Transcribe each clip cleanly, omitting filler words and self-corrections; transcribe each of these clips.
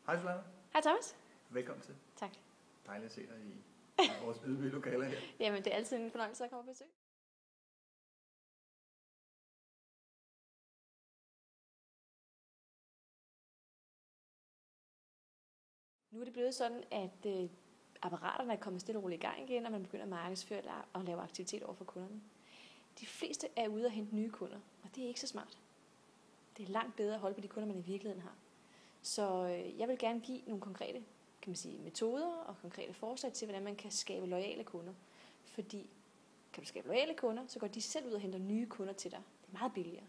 Hej Susanne. Hej Thomas. Velkommen til. Tak. Dejligt at se dig i vores ydmyge lokaler her. Jamen, det er altid en fornøjelse at komme på besøg. Nu er det blevet sådan, at apparaterne er kommet stille og roligt i gang igen, og man begynder at markedsføre og lave aktivitet over for kunderne. De fleste er ude og hente nye kunder, og det er ikke så smart. Det er langt bedre at holde på de kunder, man i virkeligheden har. Så jeg vil gerne give nogle konkrete metoder og konkrete forslag til, hvordan man kan skabe loyale kunder. Fordi kan du skabe loyale kunder, så går de selv ud og henter nye kunder til dig. Det er meget billigere.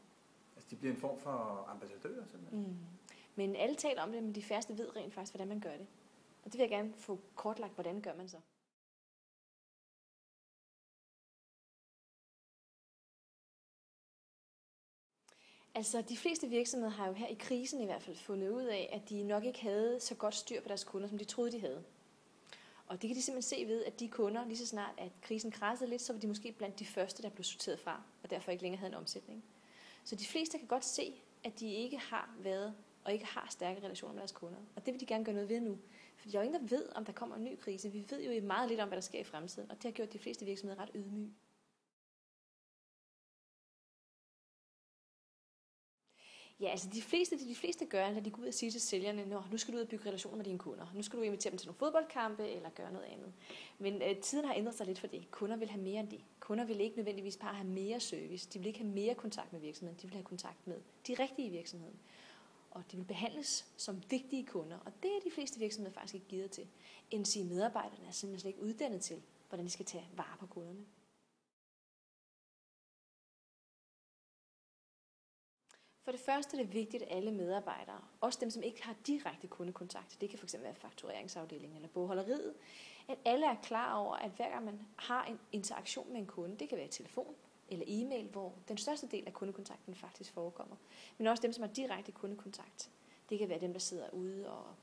Altså de bliver en form for ambassadører simpelthen? Men alle taler om det, men de færreste ved rent faktisk, hvordan man gør det. Og det vil jeg gerne få kortlagt, hvordan gør man så. Altså, de fleste virksomheder har jo her i krisen i hvert fald fundet ud af, at de nok ikke havde så godt styr på deres kunder, som de troede, de havde. Og det kan de simpelthen se ved, at de kunder, lige så snart at krisen krassede lidt, så var de måske blandt de første, der blev sorteret fra, og derfor ikke længere havde en omsætning. Så de fleste kan godt se, at de ikke har været og ikke har stærke relationer med deres kunder. Og det vil de gerne gøre noget ved nu. For der er jo ingen, der ved, om der kommer en ny krise. Vi ved jo meget lidt om, hvad der sker i fremtiden, og det har gjort de fleste virksomheder ret ydmyge. Ja, altså de fleste gør, når de går ud og siger til sælgerne, nu skal du ud og bygge relationer med dine kunder. Nu skal du invitere dem til nogle fodboldkampe eller gøre noget andet. Men tiden har ændret sig lidt for det. Kunder vil have mere end det. Kunder vil ikke nødvendigvis bare have mere service. De vil ikke have mere kontakt med virksomheden. De vil have kontakt med de rigtige i virksomheden. Og de vil behandles som vigtige kunder. Og det er de fleste virksomheder faktisk ikke givet til. End sige medarbejderne er simpelthen slet ikke uddannet til, hvordan de skal tage vare på kunderne. For det første er det vigtigt, at alle medarbejdere, også dem, som ikke har direkte kundekontakt, det kan fx være faktureringsafdelingen eller bogholderiet, at alle er klar over, at hver gang man har en interaktion med en kunde, det kan være telefon eller e-mail, hvor den største del af kundekontakten faktisk forekommer. Men også dem, som har direkte kundekontakt. Det kan være dem, der sidder ude og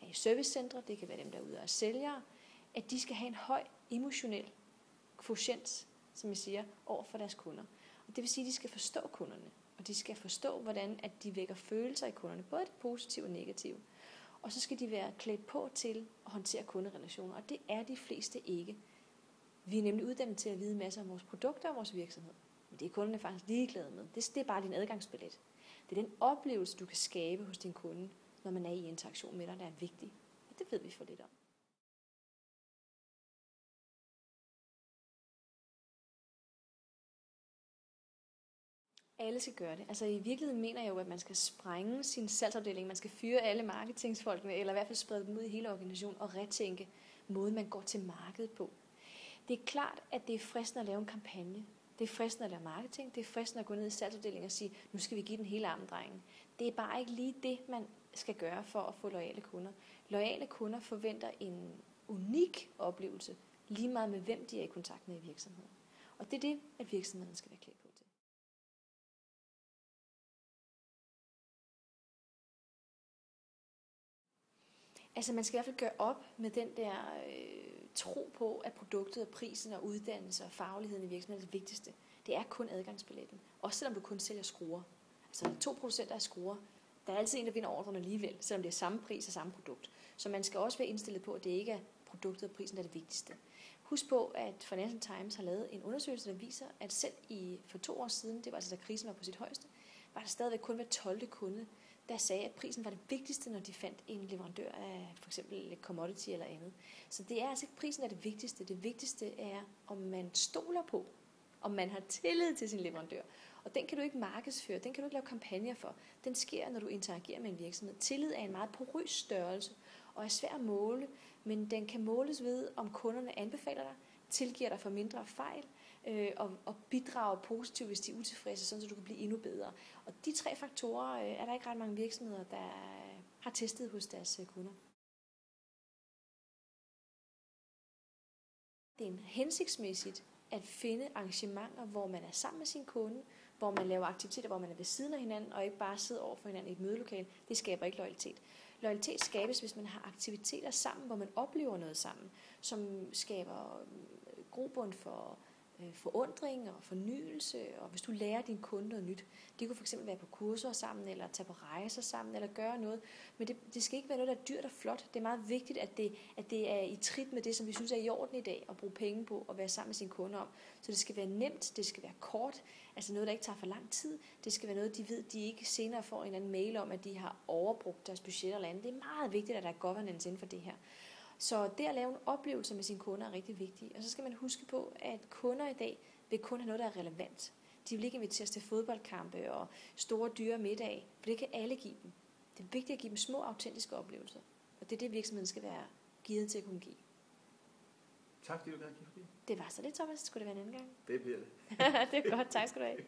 er i servicecentre, det kan være dem, der er ude og er sælgere, at de skal have en høj emotionel quotient, som jeg siger, over for deres kunder. Og det vil sige, at de skal forstå kunderne. Og de skal forstå, hvordan at de vækker følelser i kunderne, både det positive og negative. Og så skal de være klædt på til at håndtere kunderelationer, og det er de fleste ikke. Vi er nemlig uddannet til at vide masser om vores produkter og vores virksomhed. Men det er kunderne faktisk ligeglade med. Det er bare din adgangsbillet. Det er den oplevelse, du kan skabe hos din kunde, når man er i interaktion med dig, der er vigtig. Og det ved vi for lidt om. Alle skal gøre det. Altså i virkeligheden mener jeg jo, at man skal sprænge sin salgsafdeling, man skal fyre alle marketingsfolkene, eller i hvert fald sprede dem ud i hele organisationen og retænke måden, man går til markedet på. Det er klart, at det er fristende at lave en kampagne. Det er fristende at lave marketing. Det er fristende at gå ned i salgsafdelingen og sige, nu skal vi give den hele armdrejning. Det er bare ikke lige det, man skal gøre for at få loyale kunder. Loyale kunder forventer en unik oplevelse, lige meget med hvem de er i kontakt med i virksomheden. Og det er det, at virksomheden skal være klædt på til. Altså man skal i hvert fald gøre op med den der tro på, at produktet og prisen og uddannelse og fagligheden i virksomheden er det vigtigste. Det er kun adgangsbilletten. Også selvom du kun sælger skruer. Altså 2 producenter af skruer, der er altid en, der vinder ordren alligevel, selvom det er samme pris og samme produkt. Så man skal også være indstillet på, at det ikke er produktet og prisen, der er det vigtigste. Husk på, at Financial Times har lavet en undersøgelse, der viser, at selv for 2 år siden, det var altså da krisen var på sit højeste, var der stadigvæk kun hver 12. kunde, der sagde, at prisen var det vigtigste, når de fandt en leverandør af for eksempel commodity eller andet. Så det er altså ikke prisen, der er det vigtigste. Det vigtigste er, om man stoler på, om man har tillid til sin leverandør. Og den kan du ikke markedsføre, den kan du ikke lave kampagner for. Den sker, når du interagerer med en virksomhed. Tillid er en meget porøs størrelse og er svær at måle, men den kan måles ved, om kunderne anbefaler dig, tilgiver dig for mindre fejl, og bidrager positivt, hvis de er utilfredse, sådan så du kan blive endnu bedre. Og de 3 faktorer er der ikke ret mange virksomheder, der har testet hos deres kunder. Det er hensigtsmæssigt at finde arrangementer, hvor man er sammen med sin kunde, hvor man laver aktiviteter, hvor man er ved siden af hinanden, og ikke bare sidder over for hinanden i et mødelokale. Det skaber ikke loyalitet. Loyalitet skabes, hvis man har aktiviteter sammen, hvor man oplever noget sammen, som skaber grobund for forundring og fornyelse, og hvis du lærer din kunde noget nyt. De kunne fx være på kurser sammen, eller tage på rejser sammen, eller gøre noget. Men det skal ikke være noget, der er dyrt og flot. Det er meget vigtigt, at det er i trit med det, som vi synes er i orden i dag, at bruge penge på at være sammen med sine kunder om. Så det skal være nemt, det skal være kort, altså noget, der ikke tager for lang tid. Det skal være noget, de ved, de ikke senere får en eller anden mail om, at de har overbrugt deres budget eller andet. Det er meget vigtigt, at der er governance inden for det her. Så det at lave en oplevelse med sine kunder er rigtig vigtigt. Og så skal man huske på, at kunder i dag vil kun have noget, der er relevant. De vil ikke inviteres til fodboldkampe og store dyre middage, for det kan alle give dem. Det er vigtigt at give dem små, autentiske oplevelser. Og det er det, virksomheden skal være givet til at kunne give. Tak, fordi du gad at give forbi. Det var så lidt, Thomas. Skulle det være en anden gang? Det bliver det. Det er godt. Tak skal du have.